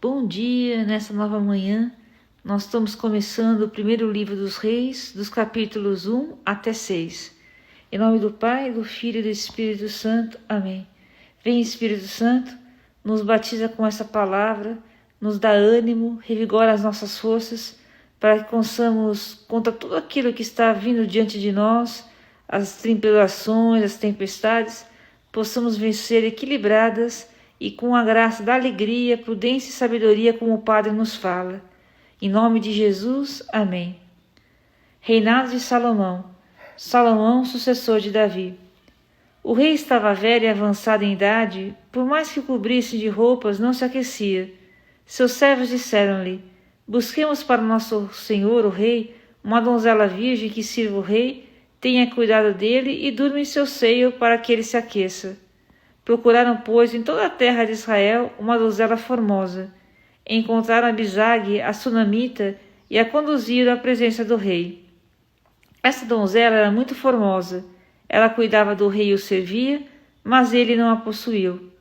Bom dia, nessa nova manhã, nós estamos começando o primeiro livro dos Reis, dos capítulos 1 até 6. Em nome do Pai, do Filho e do Espírito Santo. Amém. Vem, Espírito Santo, nos batiza com essa palavra, nos dá ânimo, revigora as nossas forças, para que possamos, contra tudo aquilo que está vindo diante de nós, as tribulações, as tempestades, possamos vencer equilibradas e com a graça da alegria, prudência e sabedoria, como o Padre nos fala. Em nome de Jesus, amém. Reinado de Salomão. Salomão, sucessor de Davi. O rei estava velho e avançado em idade, por mais que o cobrisse de roupas, não se aquecia. Seus servos disseram-lhe: busquemos para nosso senhor, o rei, uma donzela virgem que sirva o rei, tenha cuidado dele e durma em seu seio para que ele se aqueça. Procuraram, pois, em toda a terra de Israel uma donzela formosa. Encontraram Abisag, a sunamita, e a conduziram à presença do rei. Essa donzela era muito formosa. Ela cuidava do rei e o servia, mas ele não a possuiu.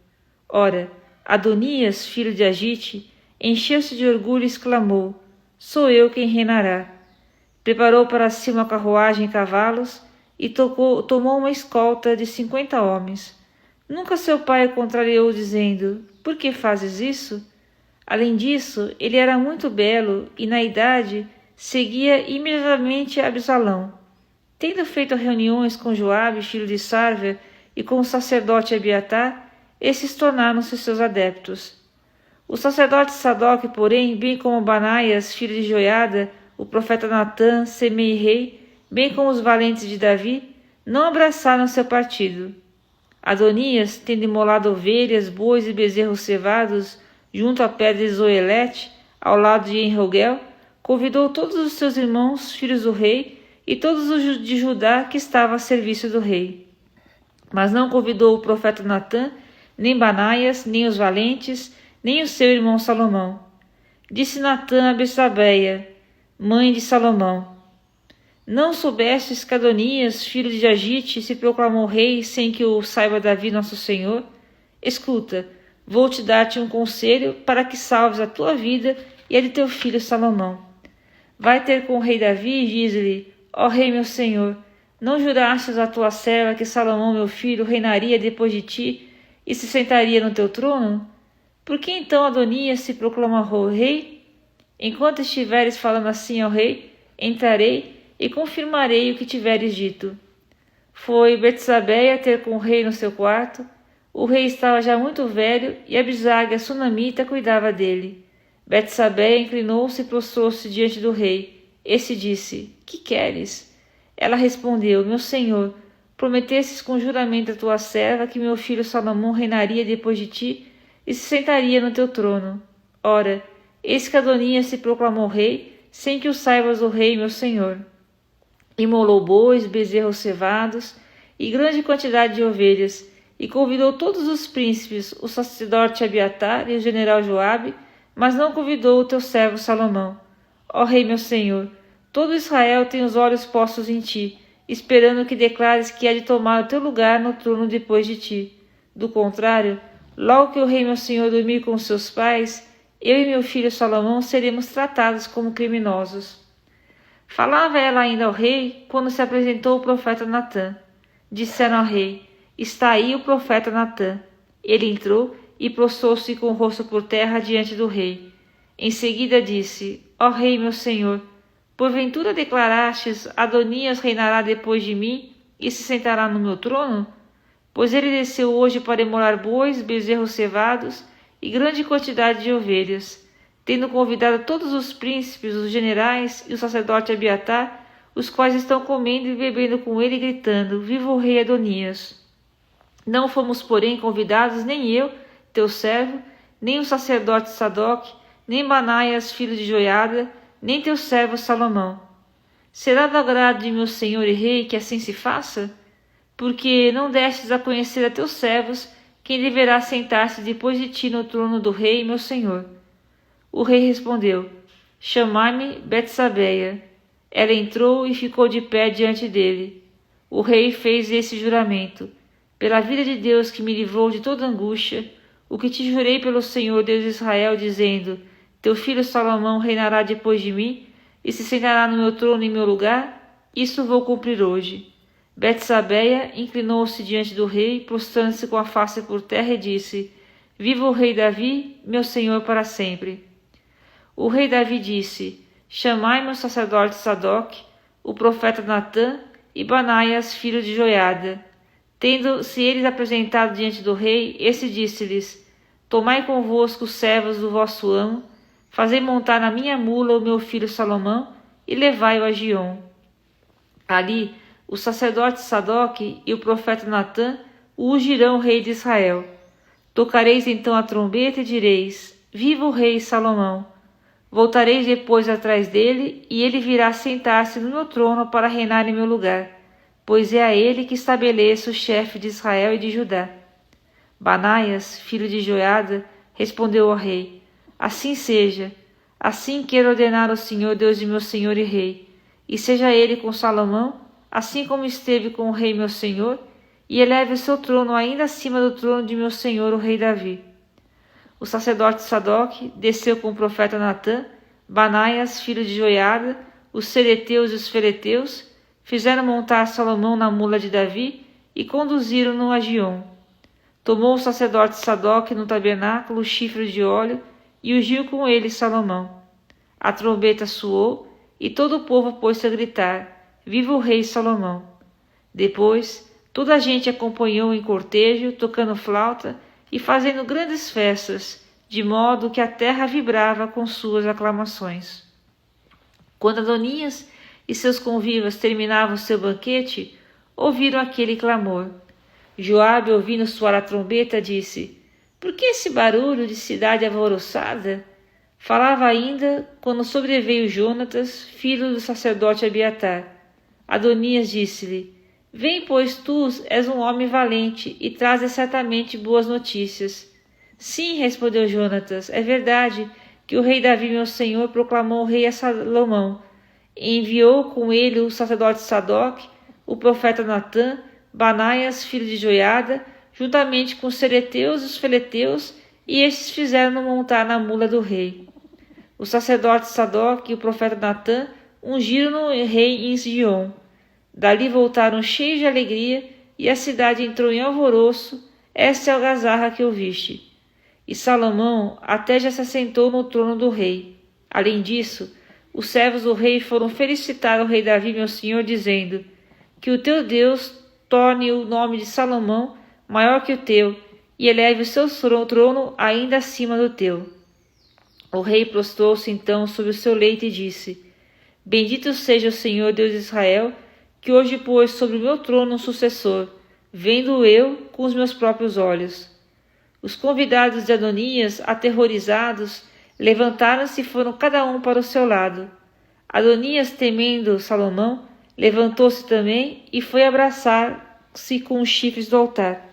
Ora, Adonias, filho de Agite, encheu-se de orgulho e exclamou: sou eu quem reinará. Preparou para si uma carruagem e cavalos e tomou uma escolta de 50 homens. Nunca seu pai o contrariou, dizendo: por que fazes isso? Além disso, ele era muito belo e, na idade, seguia imediatamente Absalão. Tendo feito reuniões com Joabe, filho de Sarver, e com o sacerdote Abiatar, esses tornaram-se seus adeptos. O sacerdote Sadoc, porém, bem como Banaias, filho de Joiada, o profeta Natã, Semei rei, bem como os valentes de Davi, não abraçaram seu partido. Adonias, tendo imolado ovelhas, bois e bezerros cevados junto à pedra de Zoelete, ao lado de Enrogel, convidou todos os seus irmãos, filhos do rei, e todos os de Judá que estavam a serviço do rei. Mas não convidou o profeta Natã, nem Banaias, nem os valentes, nem o seu irmão Salomão. Disse Natã a Betsabeia, mãe de Salomão: não soubestes que Adonias, filho de Agite, se proclamou rei sem que o saiba Davi, nosso senhor? Escuta, vou te dar-te um conselho para que salves a tua vida e a de teu filho Salomão. Vai ter com o rei Davi e diz-lhe: ó rei meu senhor, não jurastes a tua serva que Salomão meu filho reinaria depois de ti e se sentaria no teu trono? Por que então Adonias se proclamou rei? Enquanto estiveres falando assim ao rei, entrarei e confirmarei o que tiveres dito. Foi Betsabeia ter com o rei no seu quarto. O rei estava já muito velho e Abisag, a sunamita, cuidava dele. Betsabeia inclinou-se e prostrou-se diante do rei. Esse disse: que queres? Ela respondeu: meu senhor, prometestes com juramento a tua serva que meu filho Salomão reinaria depois de ti e se sentaria no teu trono. Ora, eis que Adonias se proclamou rei, sem que o saibas, o rei, meu senhor. Imolou bois, bezerros cevados e grande quantidade de ovelhas, e convidou todos os príncipes, o sacerdote Abiatar e o general Joabe, mas não convidou o teu servo Salomão. Ó rei meu senhor, todo Israel tem os olhos postos em ti, esperando que declares que há de tomar o teu lugar no trono depois de ti. Do contrário, logo que o rei meu senhor dormir com seus pais, eu e meu filho Salomão seremos tratados como criminosos. Falava ela ainda ao rei, quando se apresentou o profeta Natã. Disseram ao rei: está aí o profeta Natã. Ele entrou e prostrou-se com o rosto por terra diante do rei. Em seguida disse: ó rei meu senhor, porventura declarastes: Adonias reinará depois de mim e se sentará no meu trono? Pois ele desceu hoje para imolar bois, bezerros cevados e grande quantidade de ovelhas, tendo convidado todos os príncipes, os generais e o sacerdote Abiatar, os quais estão comendo e bebendo com ele, gritando: viva o rei Adonias! Não fomos, porém, convidados, nem eu, teu servo, nem o sacerdote Sadoc, nem Banaias, filho de Joiada, nem teu servo Salomão. Será do agrado de meu senhor e rei que assim se faça? Porque não destes a conhecer a teus servos quem deverá sentar-se depois de ti no trono do rei, meu senhor. O rei respondeu: chamai-me Betsabeia. Ela entrou e ficou de pé diante dele. O rei fez esse juramento: pela vida de Deus que me livrou de toda angústia, o que te jurei pelo Senhor Deus de Israel, dizendo: teu filho Salomão reinará depois de mim, e se sentará no meu trono em meu lugar, isso vou cumprir hoje. Betsabeia inclinou-se diante do rei, prostrando-se com a face por terra, e disse: viva o rei Davi, meu senhor, para sempre. O rei Davi disse: chamai-me o sacerdote Sadoc, o profeta Natã e Banaias, filho de Joiada. Tendo-se eles apresentado diante do rei, esse disse-lhes: tomai convosco os servos do vosso amo, fazei montar na minha mula o meu filho Salomão e levai-o a Giom. Ali o sacerdote Sadoc e o profeta Natã o ungirão rei de Israel. Tocareis então a trombeta e direis: viva o rei Salomão. Voltareis depois atrás dele, e ele virá sentar-se no meu trono para reinar em meu lugar, pois é a ele que estabeleço o chefe de Israel e de Judá. Banaias, filho de Joiada, respondeu ao rei: assim seja, assim quero ordenar o Senhor Deus de meu senhor e rei, e seja ele com Salomão, assim como esteve com o rei meu senhor, e eleve o seu trono ainda acima do trono de meu senhor o rei Davi. O sacerdote Sadoc desceu com o profeta Natã, Banaias, filho de Joiada, os sereteus e os feleteus, fizeram montar Salomão na mula de Davi e conduziram-no a Giom. Tomou o sacerdote Sadoc no tabernáculo o chifre de óleo e ungiu com ele Salomão. A trombeta soou e todo o povo pôs-se a gritar: viva o rei Salomão! Depois, toda a gente acompanhou em cortejo, tocando flauta e fazendo grandes festas, de modo que a terra vibrava com suas aclamações. Quando Adonias e seus convivas terminavam seu banquete, ouviram aquele clamor. Joabe, ouvindo soar a trombeta, disse: por que esse barulho de cidade alvoroçada? Falava ainda quando sobreveio Jonatas, filho do sacerdote Abiatar. Adonias disse-lhe: vem, pois tu és um homem valente e trazes certamente boas notícias. Sim, respondeu Jonatas, é verdade que o rei Davi, meu senhor, proclamou o rei a Salomão, e enviou com ele o sacerdote Sadoc, o profeta Natã, Banaias, filho de Joiada, juntamente com os sereteus e os feleteus, e estes fizeram-no montar na mula do rei. O sacerdote Sadoc e o profeta Natã ungiram-no rei em Giom. Dali voltaram cheios de alegria, e a cidade entrou em alvoroço. Esta é a algazarra que ouviste. E Salomão até já se assentou no trono do rei. Além disso, os servos do rei foram felicitar o rei Davi, meu senhor, dizendo: que o teu Deus torne o nome de Salomão maior que o teu, e eleve o seu trono ainda acima do teu. O rei prostrou-se então sobre o seu leito e disse: bendito seja o Senhor Deus de Israel, que hoje pôs sobre o meu trono um sucessor, vendo eu com os meus próprios olhos. Os convidados de Adonias, aterrorizados, levantaram-se e foram cada um para o seu lado. Adonias, temendo Salomão, levantou-se também e foi abraçar-se com os chifres do altar.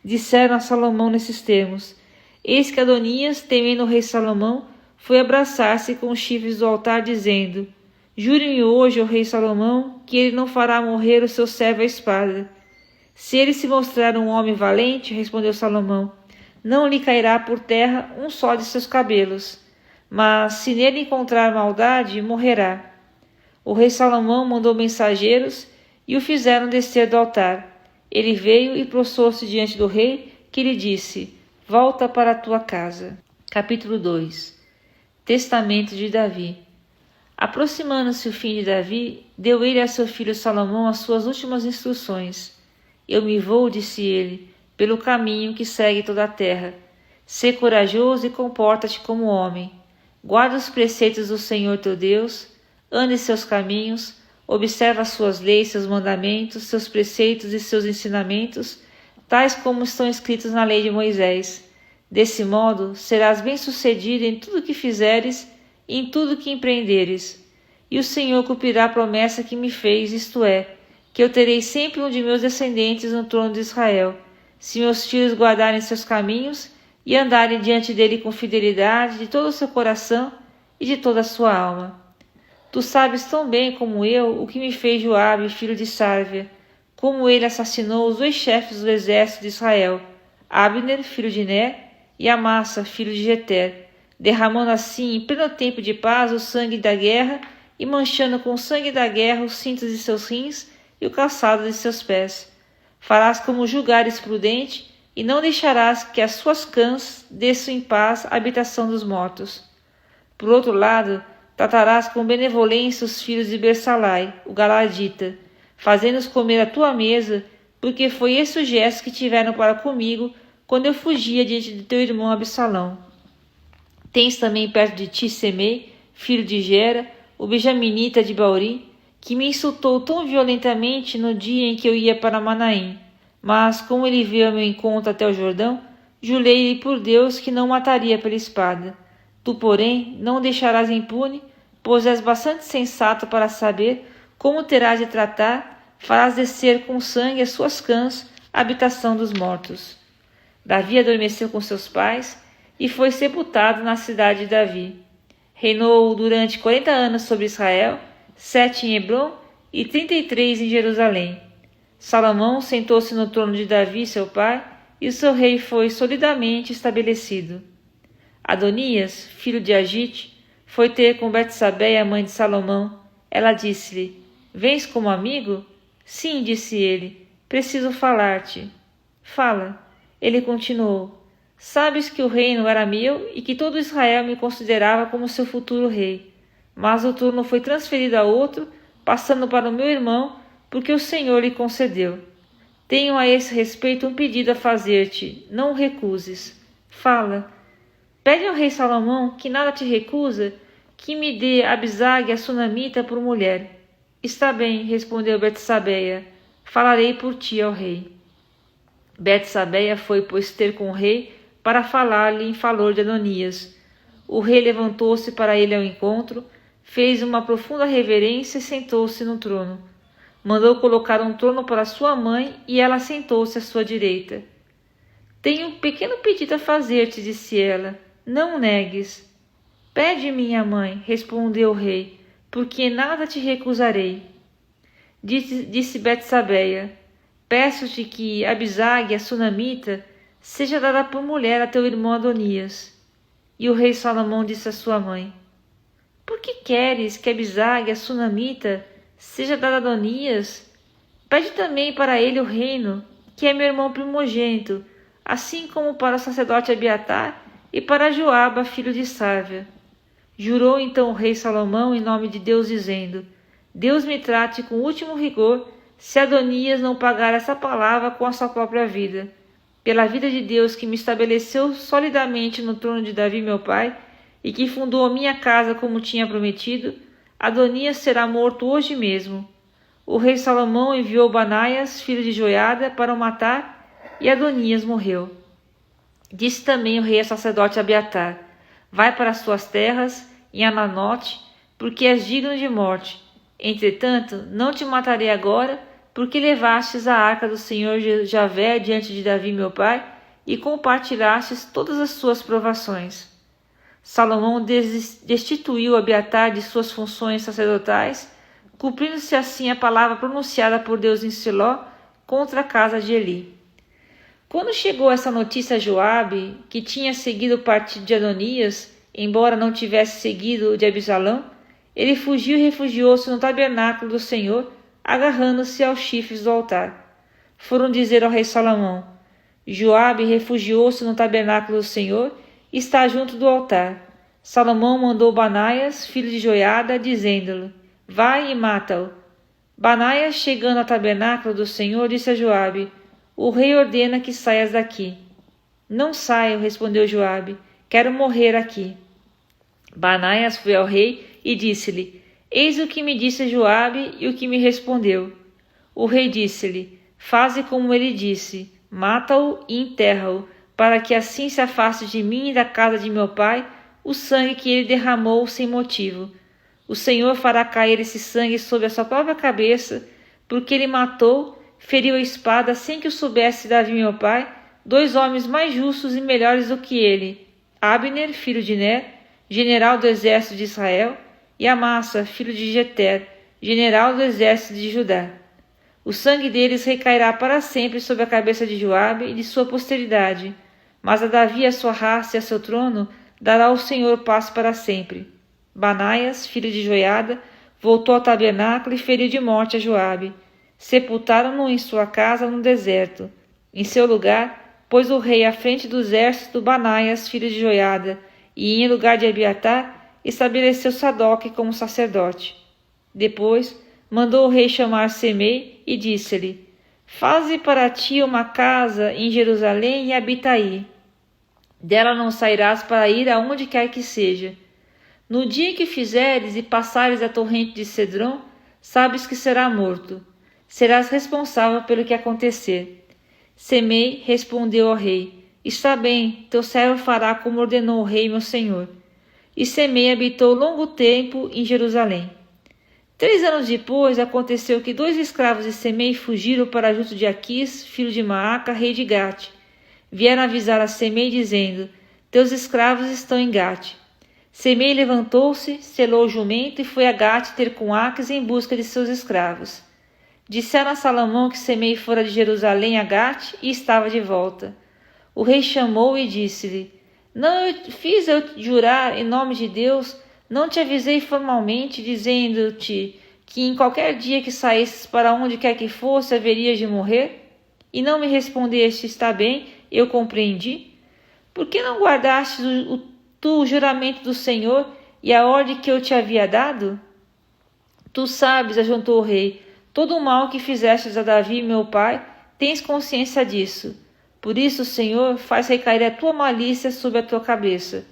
Disseram a Salomão nesses termos: eis que Adonias, temendo o rei Salomão, foi abraçar-se com os chifres do altar, dizendo: jure-me hoje, ó rei Salomão, que ele não fará morrer o seu servo à espada. Se ele se mostrar um homem valente, respondeu Salomão, não lhe cairá por terra um só de seus cabelos, mas se nele encontrar maldade, morrerá. O rei Salomão mandou mensageiros e o fizeram descer do altar. Ele veio e prostrou-se diante do rei, que lhe disse: volta para a tua casa. Capítulo 2. Testamento de Davi. Aproximando-se o fim de Davi, deu ele a seu filho Salomão as suas últimas instruções. Eu me vou, disse ele, pelo caminho que segue toda a terra. Sê corajoso e comporta-te como homem. Guarda os preceitos do Senhor teu Deus, ande em seus caminhos, observa as suas leis, seus mandamentos, seus preceitos e seus ensinamentos, tais como estão escritos na lei de Moisés. Desse modo, serás bem-sucedido em tudo que fizeres e em tudo que empreenderes. E o Senhor cumprirá a promessa que me fez, isto é, que eu terei sempre um de meus descendentes no trono de Israel, se meus filhos guardarem seus caminhos e andarem diante dele com fidelidade de todo o seu coração e de toda a sua alma. Tu sabes tão bem como eu o que me fez Joabe, filho de Sárvia, como ele assassinou os 2 chefes do exército de Israel, Abner, filho de Ner, e Amassa, filho de Jeter, derramando assim, em pleno tempo de paz, o sangue da guerra e manchando com o sangue da guerra os cintos de seus rins e o calçado de seus pés. Farás como julgares prudente, e não deixarás que as suas cãs desçam em paz à habitação dos mortos. Por outro lado, tratarás com benevolência os filhos de Bersalai, o Galadita, fazendo-os comer à tua mesa, porque foi esse o gesto que tiveram para comigo quando eu fugia diante de teu irmão Absalão. Tens também perto de ti Semei, filho de Gera, o benjaminita de Bauri, que me insultou tão violentamente no dia em que eu ia para Manaim. Mas, como ele veio ao meu encontro até o Jordão, jurei-lhe por Deus que não mataria pela espada. Tu, porém, não o deixarás impune, pois és bastante sensato para saber como terás de tratar, farás descer com sangue as suas cãs, a habitação dos mortos. Davi adormeceu com seus pais e foi sepultado na cidade de Davi. Reinou durante 40 anos sobre Israel, 7 em Hebrom e 33 em Jerusalém. Salomão sentou-se no trono de Davi, seu pai, e o seu rei foi solidamente estabelecido. Adonias, filho de Agite, foi ter com Betsabeia, mãe de Salomão. Ela disse-lhe: Vens como amigo? Sim, disse ele, preciso falar-te. Fala. Ele continuou: Sabes que o reino era meu e que todo Israel me considerava como seu futuro rei. Mas o trono foi transferido a outro, passando para o meu irmão, porque o Senhor lhe concedeu. Tenho a esse respeito um pedido a fazer-te, não o recuses. Fala. Pede ao rei Salomão, que nada te recusa, que me dê Abisag, a sunamita, por mulher. Está bem, respondeu Betsabeia, falarei por ti ao rei. Betsabeia foi, pois, ter com o rei para falar-lhe em favor de Adonias. O rei levantou-se para ele ao encontro, fez uma profunda reverência e sentou-se no trono. Mandou colocar um trono para sua mãe e ela sentou-se à sua direita. Tenho um pequeno pedido a fazer-te, disse ela. Não o negues. Pede, minha mãe, respondeu o rei, porque nada te recusarei. Disse Betsabeia: Peço-te que Abisag, a sunamita, seja dada por mulher a teu irmão Adonias. E o rei Salomão disse à sua mãe: Por que queres que Abisag, a sunamita, seja dada a Adonias? Pede também para ele o reino, que é meu irmão primogênito, assim como para o sacerdote Abiatar e para Joabe, filho de Sárvia. Jurou então o rei Salomão em nome de Deus, dizendo: Deus me trate com o último rigor, se Adonias não pagar essa palavra com a sua própria vida. Pela vida de Deus, que me estabeleceu solidamente no trono de Davi meu pai, e que fundou a minha casa como tinha prometido, Adonias será morto hoje mesmo. O rei Salomão enviou Banaias, filho de Joiada, para o matar, e Adonias morreu. Disse também o rei ao sacerdote Abiatar: Vai para as tuas terras, em Ananote, porque és digno de morte. Entretanto, não te matarei agora, porque levastes a arca do Senhor Javé diante de Davi meu pai, e compartilhastes todas as suas provações. Salomão destituiu Abiatar de suas funções sacerdotais, cumprindo-se assim a palavra pronunciada por Deus em Siló contra a casa de Eli. Quando chegou essa notícia a Joabe, que tinha seguido o partido de Adonias, embora não tivesse seguido o de Absalão, ele fugiu e refugiou-se no tabernáculo do Senhor, agarrando-se aos chifres do altar. Foram dizer ao rei Salomão: Joabe refugiou-se no tabernáculo do Senhor e está junto do altar. Salomão mandou Banaias, filho de Joiada, dizendo-lhe: Vai e mata-o. Banaias, chegando ao tabernáculo do Senhor, disse a Joabe: O rei ordena que saias daqui. Não saio, respondeu Joabe, quero morrer aqui. Banaias foi ao rei e disse-lhe: Eis o que me disse Joabe e o que me respondeu. O rei disse-lhe: Faze como ele disse, mata-o e enterra-o, para que assim se afaste de mim e da casa de meu pai o sangue que ele derramou sem motivo. O Senhor fará cair esse sangue sobre a sua própria cabeça, porque ele matou, feriu a espada sem que o soubesse Davi meu pai, 2 homens mais justos e melhores do que ele, Abner, filho de Ner, general do exército de Israel, e Amassa, filho de Jeter, general do exército de Judá. O sangue deles recairá para sempre sobre a cabeça de Joabe e de sua posteridade, mas a Davi, a sua raça e a seu trono, dará o Senhor paz para sempre. Banaias, filho de Joiada, voltou ao tabernáculo e feriu de morte a Joabe. Sepultaram-no em sua casa no deserto. Em seu lugar, pôs o rei à frente do exército Banaias, filho de Joiada, e em lugar de Abiatar, estabeleceu Sadoque como sacerdote. Depois, mandou o rei chamar Semei e disse-lhe: Faze para ti uma casa em Jerusalém e habita aí. Dela não sairás para ir aonde quer que seja. No dia que fizeres e passares a torrente de Cedron, sabes que será morto. Serás responsável pelo que acontecer. Semei respondeu ao rei: Está bem, teu servo fará como ordenou o rei, meu senhor. E Semei habitou longo tempo em Jerusalém. 3 anos depois, aconteceu que 2 escravos de Semei fugiram para junto de Aquis, filho de Maaca, rei de Gate. Vieram avisar a Semei, dizendo: Teus escravos estão em Gate. Semei levantou-se, selou o jumento e foi a Gate ter com Aquis em busca de seus escravos. Disseram a Salomão que Semei fora de Jerusalém a Gate e estava de volta. O rei chamou e disse-lhe: Não fiz eu jurar em nome de Deus? Não te avisei formalmente, dizendo-te que em qualquer dia que saísses para onde quer que fosse, haverias de morrer? E não me respondeste: Está bem, eu compreendi. Por que não guardastes o juramento do Senhor e a ordem que eu te havia dado? Tu sabes, ajuntou o rei, todo o mal que fizestes a Davi, meu pai, tens consciência disso. Por isso, Senhor, faz recair a tua malícia sobre a tua cabeça.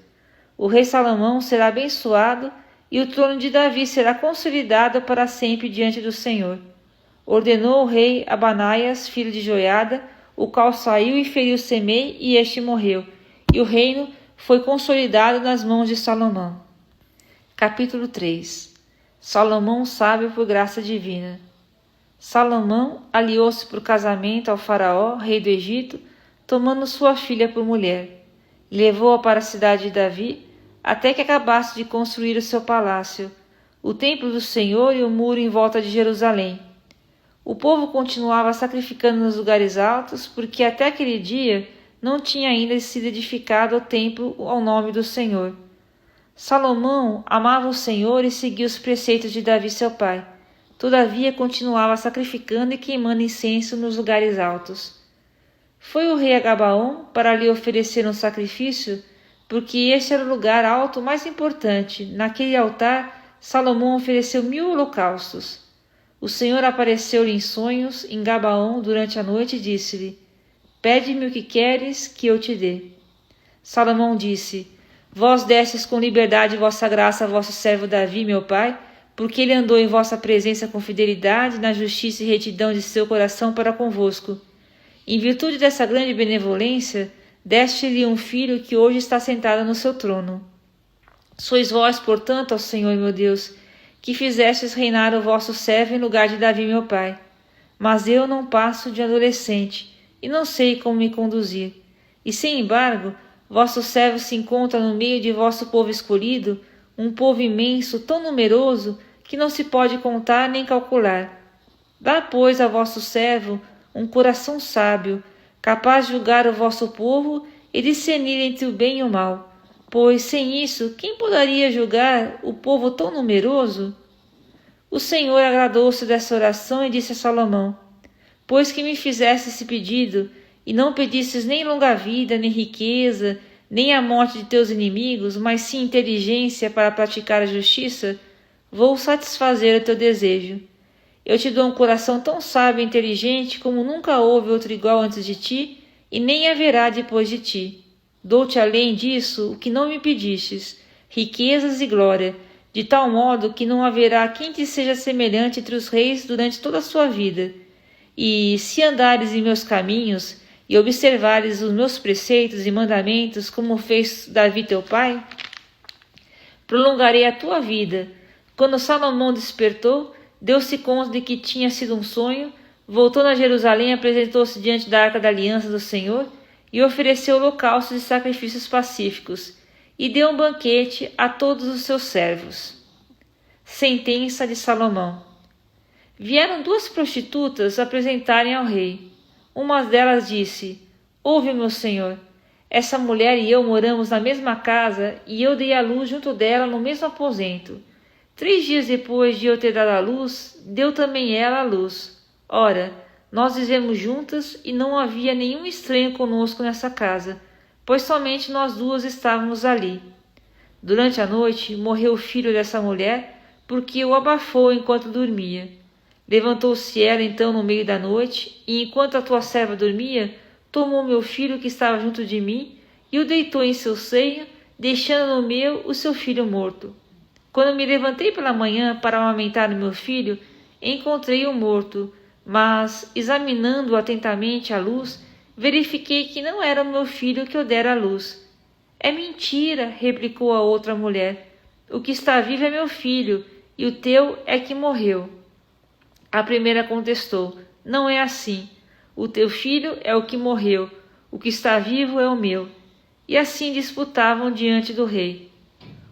O rei Salomão será abençoado e o trono de Davi será consolidado para sempre diante do Senhor. Ordenou o rei a Banaias, filho de Joiada, o qual saiu e feriu Semei, e este morreu, e o reino foi consolidado nas mãos de Salomão. Capítulo 3. Salomão sábio por graça divina. Salomão aliou-se por casamento ao faraó, rei do Egito, tomando sua filha por mulher. Levou-a para a cidade de Davi, até que acabasse de construir o seu palácio, o templo do Senhor e o muro em volta de Jerusalém. O povo continuava sacrificando nos lugares altos, porque até aquele dia não tinha ainda sido edificado o templo ao nome do Senhor. Salomão amava o Senhor e seguia os preceitos de Davi seu pai. Todavia continuava sacrificando e queimando incenso nos lugares altos. Foi o rei a Gabaom para lhe oferecer um sacrifício, porque este era o lugar alto mais importante. Naquele altar, Salomão ofereceu 1000 holocaustos. O Senhor apareceu-lhe em sonhos em Gabaom durante a noite e disse-lhe: Pede-me o que queres que eu te dê. Salomão disse: Vós destes com liberdade vossa graça a vosso servo Davi, meu pai, porque ele andou em vossa presença com fidelidade, na justiça e retidão de seu coração para convosco. Em virtude dessa grande benevolência, deste-lhe um filho que hoje está sentado no seu trono. Sois vós, portanto, ó Senhor meu Deus, que fizestes reinar o vosso servo em lugar de Davi, meu pai. Mas eu não passo de adolescente, e não sei como me conduzir. E, sem embargo, vosso servo se encontra no meio de vosso povo escolhido, um povo imenso, tão numeroso, que não se pode contar nem calcular. Dá, pois, a vosso servo um coração sábio, capaz de julgar o vosso povo e discernir entre o bem e o mal. Pois, sem isso, quem poderia julgar o povo tão numeroso? O Senhor agradou-se dessa oração e disse a Salomão: Pois que me fizeste esse pedido, e não pedistes nem longa vida, nem riqueza, nem a morte de teus inimigos, mas sim inteligência para praticar a justiça, vou satisfazer o teu desejo. Eu te dou um coração tão sábio e inteligente como nunca houve outro igual antes de ti, e nem haverá depois de ti. Dou-te além disso o que não me pedistes, riquezas e glória, de tal modo que não haverá quem te seja semelhante entre os reis durante toda a sua vida. E, se andares em meus caminhos e observares os meus preceitos e mandamentos, como fez Davi teu pai, prolongarei a tua vida. Quando Salomão despertou, deu-se conta de que tinha sido um sonho, voltou a Jerusalém, apresentou-se diante da arca da aliança do Senhor e ofereceu holocaustos e sacrifícios pacíficos, e deu um banquete a todos os seus servos. Sentença de Salomão. Vieram 2 prostitutas apresentarem ao rei. Uma delas disse: Ouve, meu senhor, Essa mulher e eu moramos na mesma casa e eu dei à luz junto dela no mesmo aposento. 3 dias depois de eu ter dado à luz, deu também ela à luz. Ora, nós vivemos juntas e não havia nenhum estranho conosco nessa casa, pois somente nós duas estávamos ali. Durante a noite morreu o filho dessa mulher, porque o abafou enquanto dormia. Levantou-se ela então no meio da noite, e enquanto a tua serva dormia, tomou meu filho que estava junto de mim e o deitou em seu seio, deixando no meu o seu filho morto. Quando me levantei pela manhã para amamentar o meu filho, encontrei-o morto, mas, examinando-o atentamente à luz, verifiquei que não era o meu filho que eu dera à luz. É mentira, replicou a outra mulher. O que está vivo é meu filho, e o teu é que morreu. A primeira contestou, não é assim. O teu filho é o que morreu, o que está vivo é o meu. E assim disputavam diante do rei.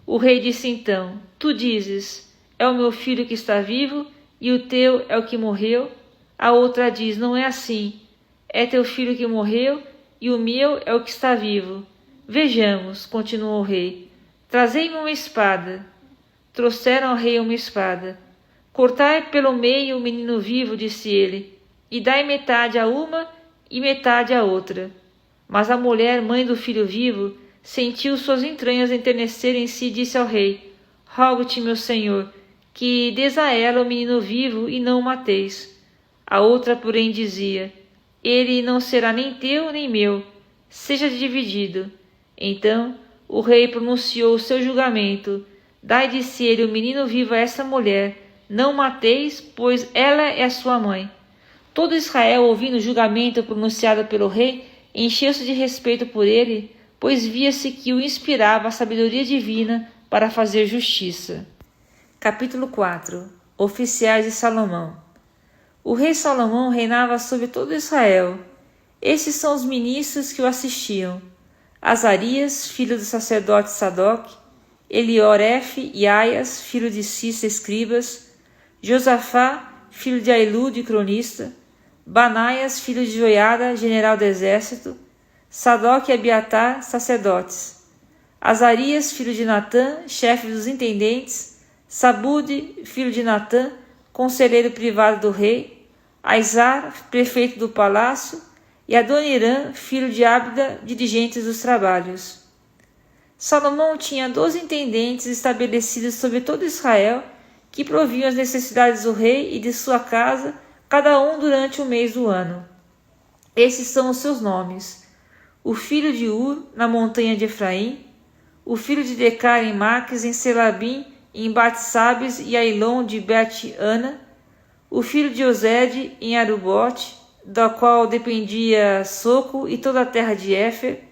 O rei disse então, tu dizes, é o meu filho que está vivo, e o teu é o que morreu? A outra diz, não é assim. É teu filho que morreu, e o meu é o que está vivo. Vejamos, continuou o rei, trazei-me uma espada. Trouxeram ao rei uma espada. Cortai pelo meio o menino vivo, disse ele, e dai metade a uma e metade a outra. Mas a mulher, mãe do filho vivo, sentiu suas entranhas enternecerem-se e disse ao rei, rogo-te, meu senhor, que dês a ela o menino vivo e não o mateis. A outra, porém, dizia, ele não será nem teu nem meu, seja dividido. Então o rei pronunciou o seu julgamento, dai, disse ele, o menino vivo a essa mulher, não mateis, pois ela é sua mãe. Todo Israel, ouvindo o julgamento pronunciado pelo rei, encheu-se de respeito por ele, pois via-se que o inspirava a sabedoria divina para fazer justiça. Capítulo 4. Oficiais de Salomão. O rei Salomão reinava sobre todo Israel. Estes são os ministros que o assistiam: Azarias, filho do sacerdote Sadoc, Elioref e Aias, filho de Cissa, escribas, Josafá, filho de Ailude, cronista, Banaias, filho de Joiada, general do exército, Sadoc e Abiatar, sacerdotes, Azarias, filho de Natã, chefe dos intendentes, Sabude, filho de Natã, conselheiro privado do rei, Aizar, prefeito do palácio, e Adonirã, filho de Abda, dirigentes dos trabalhos. Salomão tinha 12 intendentes estabelecidos sobre todo Israel, que proviam as necessidades do rei e de sua casa, cada um durante o mês do ano. Esses são os seus nomes: o filho de Ur, na montanha de Efraim, o filho de Decar em Maques, em Selabim, em Bat-Sabes e Ailon de Bet-Ana, o filho de Osed em Arubote, da qual dependia Soco e toda a terra de Éfer,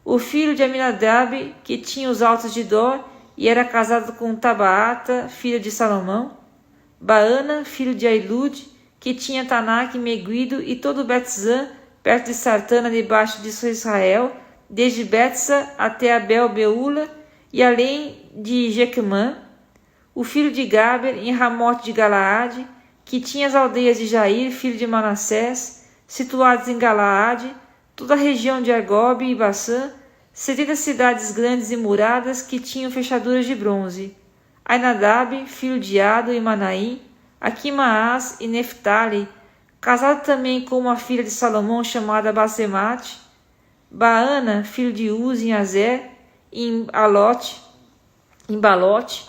o filho de Aminadab, que tinha os altos de Dor e era casado com Tabaata, filha de Salomão, Baana, filho de Ailude, que tinha Tanak e Meguido e todo Betzã, perto de Sartana, debaixo de Israel, desde Betsa até Abel-Beula e além de Jequimã, o filho de Gaber em Ramote de Galaade, que tinha as aldeias de Jair, filho de Manassés, situadas em Galaade, toda a região de Argob e Baçã, 70 cidades grandes e muradas que tinham fechaduras de bronze. Ainadab, filho de Ado e Manaim, Aquimaás e Neftali, casado também com uma filha de Salomão chamada Basemate, Baana, filho de Uzi em Azer, em Balote,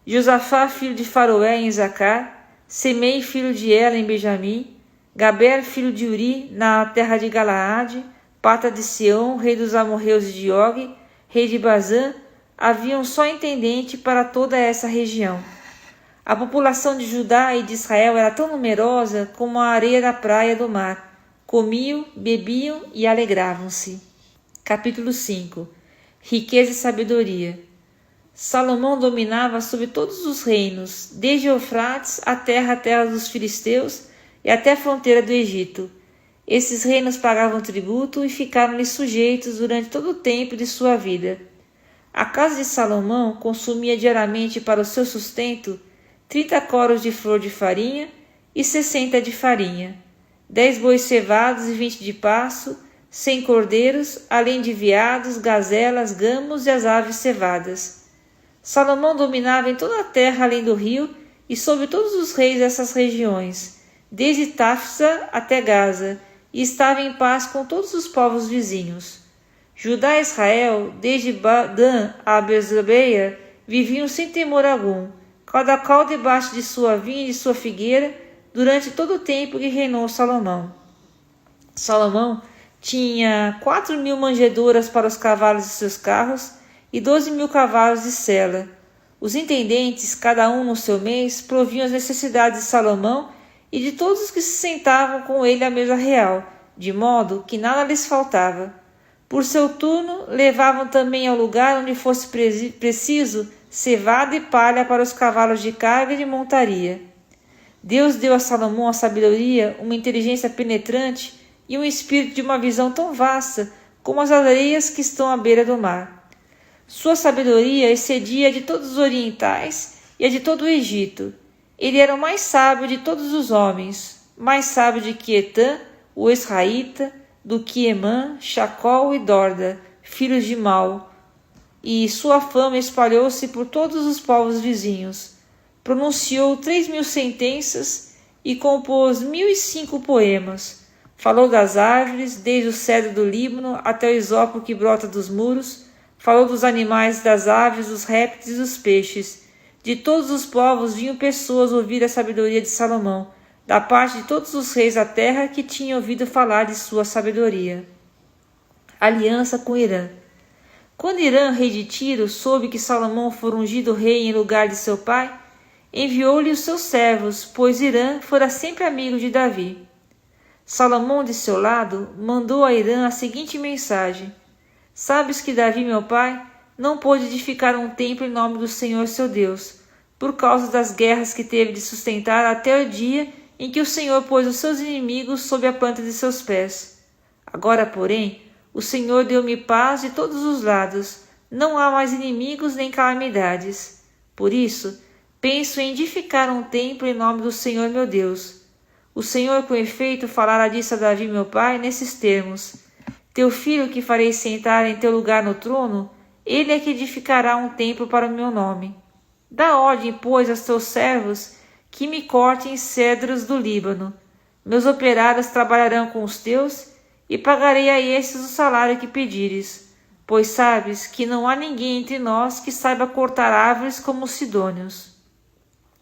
Josafá, filho de Faroé em Zacar, Semei, filho de Ela em Benjamim, Gaber, filho de Uri, na terra de Galaade, Pata de Sião, rei dos amorreus de Og, rei de Bazã, havia um só intendente para toda essa região. A população de Judá e de Israel era tão numerosa como a areia da praia do mar. Comiam, bebiam e alegravam-se. Capítulo 5. Riqueza e sabedoria. Salomão dominava sobre todos os reinos, desde Eufrates até a terra dos filisteus e até a fronteira do Egito. Esses reinos pagavam tributo e ficaram-lhe sujeitos durante todo o tempo de sua vida. A casa de Salomão consumia diariamente para o seu sustento 30 coros de flor de farinha e 60 de farinha, 10 bois cevados e 20 de pasto, 100 cordeiros, além de veados, gazelas, gamos e as aves cevadas. Salomão dominava em toda a terra além do rio e sobre todos os reis dessas regiões, desde Tafsa até Gaza, e estava em paz com todos os povos vizinhos. Judá e Israel, desde Dan a Beerzebeia, viviam sem temor algum, cada qual debaixo de sua vinha e de sua figueira, durante todo o tempo que reinou Salomão. Salomão tinha 4.000 manjedouras para os cavalos de seus carros e 12.000 cavalos de sela. Os intendentes, cada um no seu mês, proviam as necessidades de Salomão e de todos os que se sentavam com ele à mesa real, de modo que nada lhes faltava. Por seu turno, levavam também ao lugar onde fosse preciso cevada e palha para os cavalos de carga e de montaria. Deus deu a Salomão a sabedoria, uma inteligência penetrante e um espírito de uma visão tão vasta como as areias que estão à beira do mar. Sua sabedoria excedia a de todos os orientais e a de todo o Egito. Ele era o mais sábio de todos os homens, mais sábio de que Etã, o Israelita, do que Emã, Chacol e Dorda, filhos de Mal. E sua fama espalhou-se por todos os povos vizinhos. Pronunciou 3.000 sentenças e compôs 1.005 poemas. Falou das árvores, desde o cedro do Líbano até o isopo que brota dos muros. Falou dos animais, das aves, dos répteis e dos peixes. De todos os povos vinham pessoas ouvir a sabedoria de Salomão, da parte de todos os reis da terra que tinham ouvido falar de sua sabedoria. Aliança com Irã. Quando Irã, rei de Tiro, soube que Salomão fora ungido rei em lugar de seu pai, enviou-lhe os seus servos, pois Irã fora sempre amigo de Davi. Salomão, de seu lado, mandou a Irã a seguinte mensagem: Sabes que Davi, meu pai, não pôde edificar um templo em nome do Senhor seu Deus, por causa das guerras que teve de sustentar até o dia em que o Senhor pôs os seus inimigos sob a planta de seus pés. Agora, porém, o Senhor deu-me paz de todos os lados, não há mais inimigos nem calamidades. Por isso, penso em edificar um templo em nome do Senhor meu Deus. O Senhor, com efeito, falara disso a Davi, meu pai, nesses termos: Teu filho que farei sentar em teu lugar no trono, ele é que edificará um templo para o meu nome. Dá ordem, pois, aos teus servos que me cortem cedros do Líbano. Meus operários trabalharão com os teus, e pagarei a estes o salário que pedires, pois sabes que não há ninguém entre nós que saiba cortar árvores como os sidônios.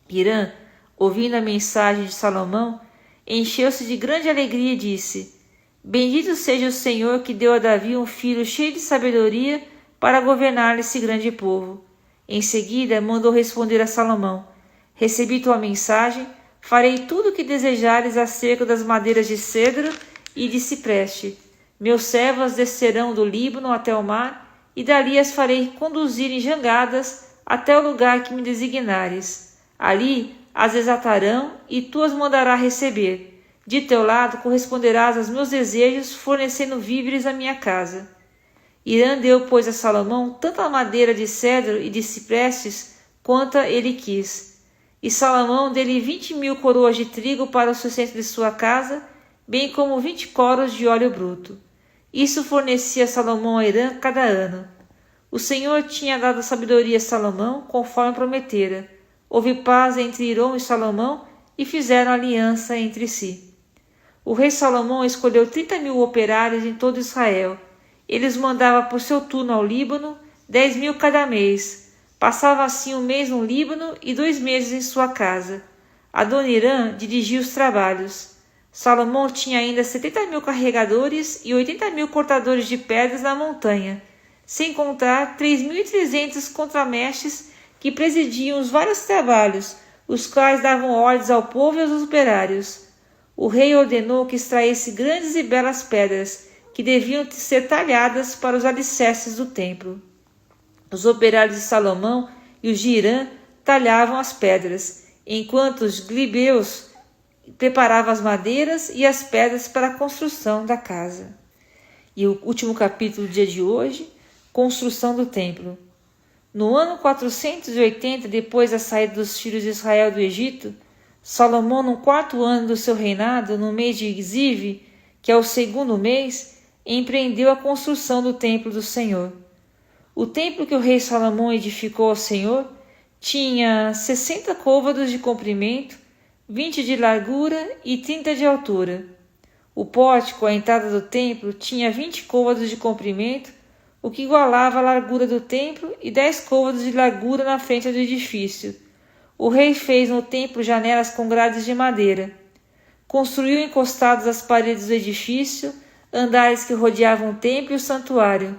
Irã, ouvindo a mensagem de Salomão, encheu-se de grande alegria e disse: Bendito seja o Senhor que deu a Davi um filho cheio de sabedoria para governar esse grande povo. Em seguida, mandou responder a Salomão: Recebi tua mensagem, farei tudo o que desejares acerca das madeiras de cedro e de cipreste. Meus servos descerão do Líbano até o mar, e dali as farei conduzir em jangadas até o lugar que me designares. Ali as desatarão, e tu as mandarás receber. De teu lado corresponderás aos meus desejos, fornecendo víveres à minha casa. Irã deu, pois, a Salomão tanta madeira de cedro e de ciprestes quanta ele quis. E Salomão deu-lhe 20.000 coroas de trigo para o sustento de sua casa, bem como 20 coros de óleo bruto. Isso fornecia Salomão a Irã cada ano. O Senhor tinha dado sabedoria a Salomão, conforme prometera. Houve paz entre Irão e Salomão, e fizeram aliança entre si. O rei Salomão escolheu 30.000 operários em todo Israel. Eles mandava por seu turno ao Líbano, 10.000 cada mês. Passava assim um mês no Líbano e 2 meses em sua casa. Adonirã dirigia os trabalhos. Salomão tinha ainda 70.000 carregadores e 80.000 cortadores de pedras na montanha, sem contar 3.300 contramestres que presidiam os vários trabalhos, os quais davam ordens ao povo e aos operários. O rei ordenou que extraísse grandes e belas pedras, que deviam ser talhadas para os alicerces do templo. Os operários de Salomão e os de Irã talhavam as pedras, enquanto os glibeus preparavam as madeiras e as pedras para a construção da casa. E o último capítulo do dia de hoje, construção do templo. No ano 480, depois da saída dos filhos de Israel do Egito, Salomão, no 4º ano do seu reinado, no mês de Ziv, que é o 2º mês, empreendeu a construção do templo do Senhor. O templo que o rei Salomão edificou ao Senhor tinha 60 côvados de comprimento, 20 de largura e 30 de altura. O pórtico, à entrada do templo, tinha 20 côvados de comprimento, o que igualava a largura do templo, e 10 côvados de largura na frente do edifício. O rei fez no templo janelas com grades de madeira. Construiu encostados às paredes do edifício andares que rodeavam o templo e o santuário.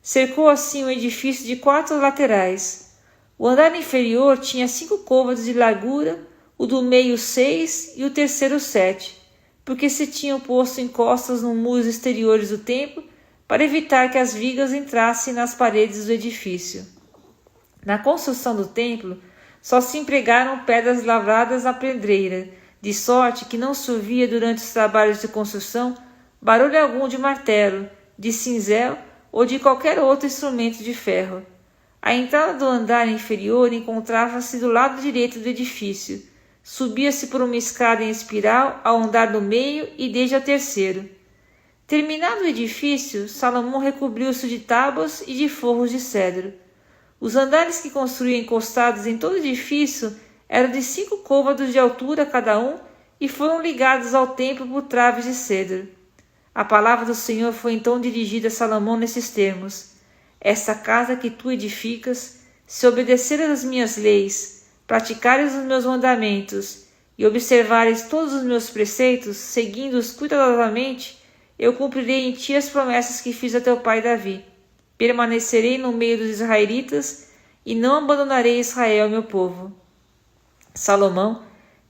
Cercou assim o edifício de 4 laterais. O andar inferior tinha 5 côvados de largura, o do meio 6 e o terceiro 7, porque se tinham posto encostas nos muros exteriores do templo para evitar que as vigas entrassem nas paredes do edifício. Na construção do templo, só se empregaram pedras lavradas na pedreira, de sorte que não se ouvia durante os trabalhos de construção barulho algum de martelo, de cinzel ou de qualquer outro instrumento de ferro. A entrada do andar inferior encontrava-se do lado direito do edifício. Subia-se por uma escada em espiral ao andar do meio e desde ao terceiro. Terminado o edifício, Salomão recobriu-se de tábuas e de forros de cedro. Os andares que construiu encostados em todo o edifício eram de 5 côvados de altura cada um e foram ligados ao templo por traves de cedro. A palavra do Senhor foi então dirigida a Salomão nesses termos: Esta casa que tu edificas, se obedeceres às minhas leis, praticares os meus mandamentos e observares todos os meus preceitos, seguindo-os cuidadosamente, eu cumprirei em ti as promessas que fiz a teu pai Davi. Permanecerei no meio dos israelitas e não abandonarei Israel, meu povo. Salomão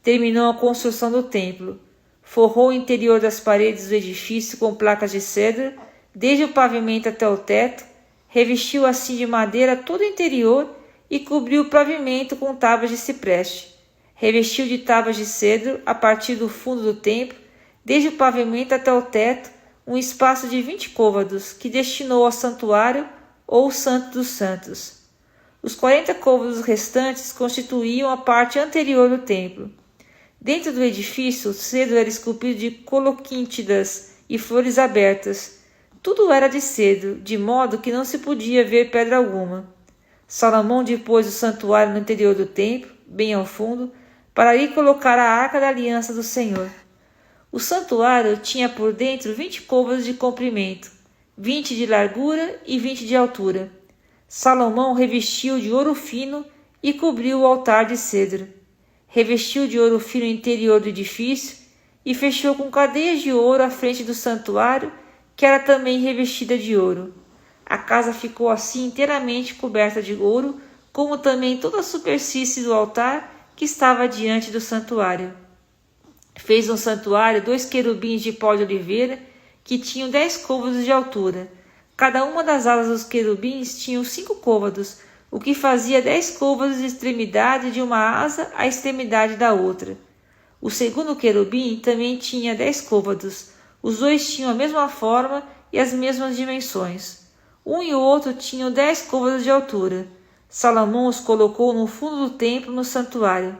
terminou a construção do templo. Forrou o interior das paredes do edifício com placas de cedro, desde o pavimento até o teto, revestiu assim de madeira todo o interior e cobriu o pavimento com tábuas de cipreste. Revestiu de tábuas de cedro, a partir do fundo do templo, desde o pavimento até o teto, um espaço de 20 côvados, que destinou ao santuário ou Santo dos Santos. Os 40 côvados restantes constituíam a parte anterior do templo. Dentro do edifício, o cedro era esculpido de coloquíntidas e flores abertas. Tudo era de cedro, de modo que não se podia ver pedra alguma. Salomão dispôs o santuário no interior do templo, bem ao fundo, para ali colocar a arca da aliança do Senhor. O santuário tinha por dentro 20 côvados de comprimento, 20 de largura e 20 de altura. Salomão revestiu de ouro fino e cobriu o altar de cedro. Revestiu de ouro fino o interior do edifício e fechou com cadeias de ouro a frente do santuário, que era também revestida de ouro. A casa ficou assim inteiramente coberta de ouro, como também toda a superfície do altar que estava diante do santuário. Fez no santuário 2 querubins de pau de oliveira, que tinham 10 côvados de altura. Cada uma das alas dos querubins tinha 5 côvados, o que fazia 10 côvados de extremidade de uma asa à extremidade da outra. O segundo querubim também tinha 10 côvados. Os dois tinham a mesma forma e as mesmas dimensões. Um e o outro tinham 10 côvados de altura. Salomão os colocou no fundo do templo no santuário.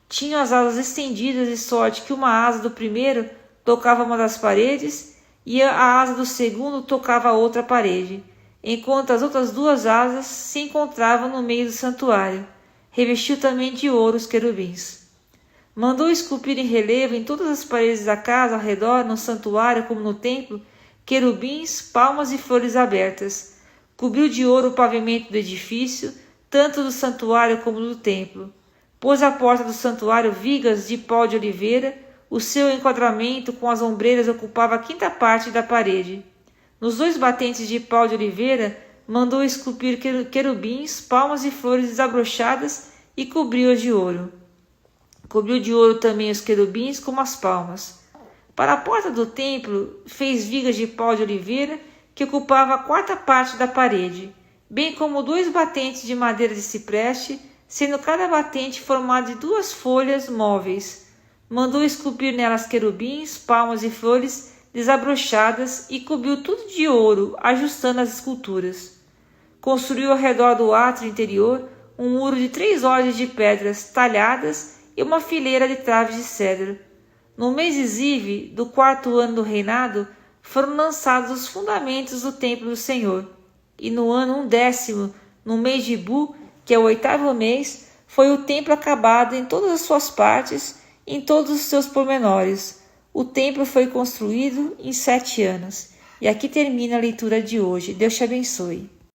Tinham as asas estendidas de sorte que uma asa do primeiro tocava uma das paredes e a asa do segundo tocava a outra parede, enquanto as outras 2 asas se encontravam no meio do santuário. Revestiu também de ouro os querubins. Mandou esculpir em relevo em todas as paredes da casa ao redor, no santuário como no templo, querubins, palmas e flores abertas. Cobriu de ouro o pavimento do edifício, tanto do santuário como do templo. Pôs à porta do santuário vigas de pau de oliveira. O seu enquadramento com as ombreiras ocupava a 5ª parte da parede. Nos 2 batentes de pau de oliveira, mandou esculpir querubins, palmas e flores desabrochadas e cobriu-as de ouro. Cobriu de ouro também os querubins como as palmas. Para a porta do templo, fez vigas de pau de oliveira, que ocupava a 4ª parte da parede, bem como 2 batentes de madeira de cipreste, sendo cada batente formado de 2 folhas móveis. Mandou esculpir nelas querubins, palmas e flores desabrochadas e cobriu tudo de ouro, ajustando as esculturas. Construiu ao redor do átrio interior um muro de 3 ordens de pedras talhadas e uma fileira de traves de cedro. No mês Ziv do 4º ano do reinado, foram lançados os fundamentos do templo do Senhor. E no ano 10º, no mês de Bu, que é o 8º mês, foi o templo acabado em todas as suas partes, em todos os seus pormenores. O templo foi construído em 7 anos. E aqui termina a leitura de hoje. Deus te abençoe.